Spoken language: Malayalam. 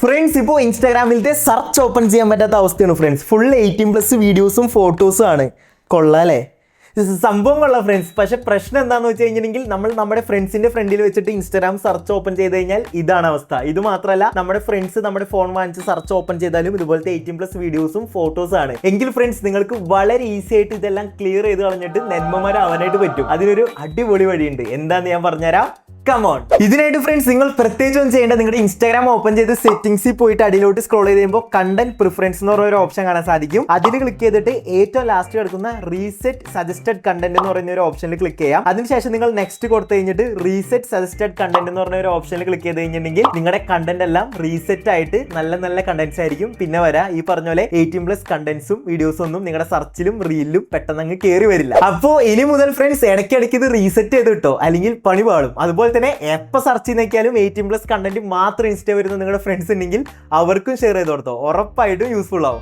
ഫ്രണ്ട്സ്, ഇപ്പോൾ ഇൻസ്റ്റാഗ്രാമിലത്തെ സെർച്ച് ഓപ്പൺ ചെയ്യാൻ പറ്റാത്ത അവസ്ഥയാണ് ഫ്രണ്ട്സ്. ഫുൾ 18+ വീഡിയോസും ഫോട്ടോസും ആണ്. കൊള്ളാല്ലേ? സംഭവം കൊള്ളാം ഫ്രണ്ട്സ്. പക്ഷെ പ്രശ്നം എന്താണെന്ന് വെച്ച് കഴിഞ്ഞിട്ടുണ്ടെങ്കിൽ നമ്മൾ നമ്മുടെ ഫ്രണ്ട്സിന്റെ ഫ്രണ്ടിൽ വെച്ചിട്ട് ഇൻസ്റ്റാഗ്രാം സെർച്ച് ഓപ്പൺ ചെയ്ത് കഴിഞ്ഞാൽ ഇതാണ് അവസ്ഥ. ഇത് മാത്രമല്ല, നമ്മുടെ ഫ്രണ്ട്സ് നമ്മുടെ ഫോൺ വാങ്ങിച്ച് സെർച്ച് ഓപ്പൺ ചെയ്താലും ഇതുപോലത്തെ 18+ വീഡിയോസും ഫോട്ടോസും ആണ്. എങ്കിൽ ഫ്രണ്ട്സ്, നിങ്ങൾക്ക് വളരെ ഈസി ആയിട്ട് ഇതെല്ലാം ക്ലിയർ ചെയ്ത് കളഞ്ഞിട്ട് നന്മമാരാവാനായിട്ട് പറ്റും. അതിനൊരു അടിപൊളി വഴിയുണ്ട്. എന്താന്ന് ഞാൻ പറഞ്ഞുതരാം. കമോൺ. ഇതിനായിട്ട് ഫ്രണ്ട്സ്, നിങ്ങൾ പ്രത്യേകിച്ച് ഒന്നും ചെയ്യേണ്ട. നിങ്ങളുടെ ഇൻസ്റ്റാഗ്രാം ഓപ്പൺ ചെയ്ത് സെറ്റിംഗ്സിൽ പോയിട്ട് അടിയിലോട്ട് സ്ക്രോൾ ചെയ്ത് കഴിയുമ്പോൾ കണ്ടന്റ് പ്രിഫറൻസ് എന്ന് പറയുന്ന ഒരു ഓപ്ഷൻ കാണാൻ സാധിക്കും. അതിൽ ക്ലിക്ക് ചെയ്തിട്ട് ഏറ്റവും ലാസ്റ്റ് കിടക്കുന്ന റീസെറ്റ് സജസ്റ്റഡ് കണ്ടന്റ് എന്ന് പറയുന്ന ഒരു ഓപ്ഷനിൽ ക്ലിക്ക് ചെയ്യാം. അതിനുശേഷം നിങ്ങൾ നെക്സ്റ്റ് കൊടുത്തു കഴിഞ്ഞിട്ട് റീസെറ്റ് സജസ്റ്റഡ് കണ്ടന്റ് എന്ന് പറഞ്ഞ ഒരു ഓപ്ഷനിൽ ക്ലിക്ക് ചെയ്ത് കഴിഞ്ഞിട്ടുണ്ടെങ്കിൽ നിങ്ങളുടെ കണ്ടന്റ് എല്ലാം റീസെറ്റ് ആയിട്ട് നല്ല നല്ല കണ്ടന്റ്സ് ആയിരിക്കും പിന്നെ വരാ. ഈ പറഞ്ഞ പോലെ 18+ കണ്ടന്റ്സും വീഡിയോസും ഒന്നും നിങ്ങളുടെ സെർച്ചിലും റീലിലും പെട്ടെന്ന് അങ്ങ് കയറി വരില്ല. അപ്പോൾ ഇനി മുതൽ ഫ്രണ്ട്സ്, ഇടയ്ക്കിടയ്ക്ക് ഇത് റീസെറ്റ് ചെയ്ത് കിട്ടോ, അല്ലെങ്കിൽ പണി പാടും. അതുപോലെ തന്നെ എപ്പോൾ സെർച്ച് ചെയ്യുന്നേക്കാളും 18+ കണ്ടന്റ് മാത്രം ഇൻസ്റ്റ വരുന്ന നിങ്ങളുടെ ഫ്രണ്ട്സ് ഉണ്ടെങ്കിൽ അവർക്കും ഷെയർ ചെയ്ത് കൊടുത്തോ. ഉറപ്പായിട്ടും യൂസ്ഫുൾ ആവും.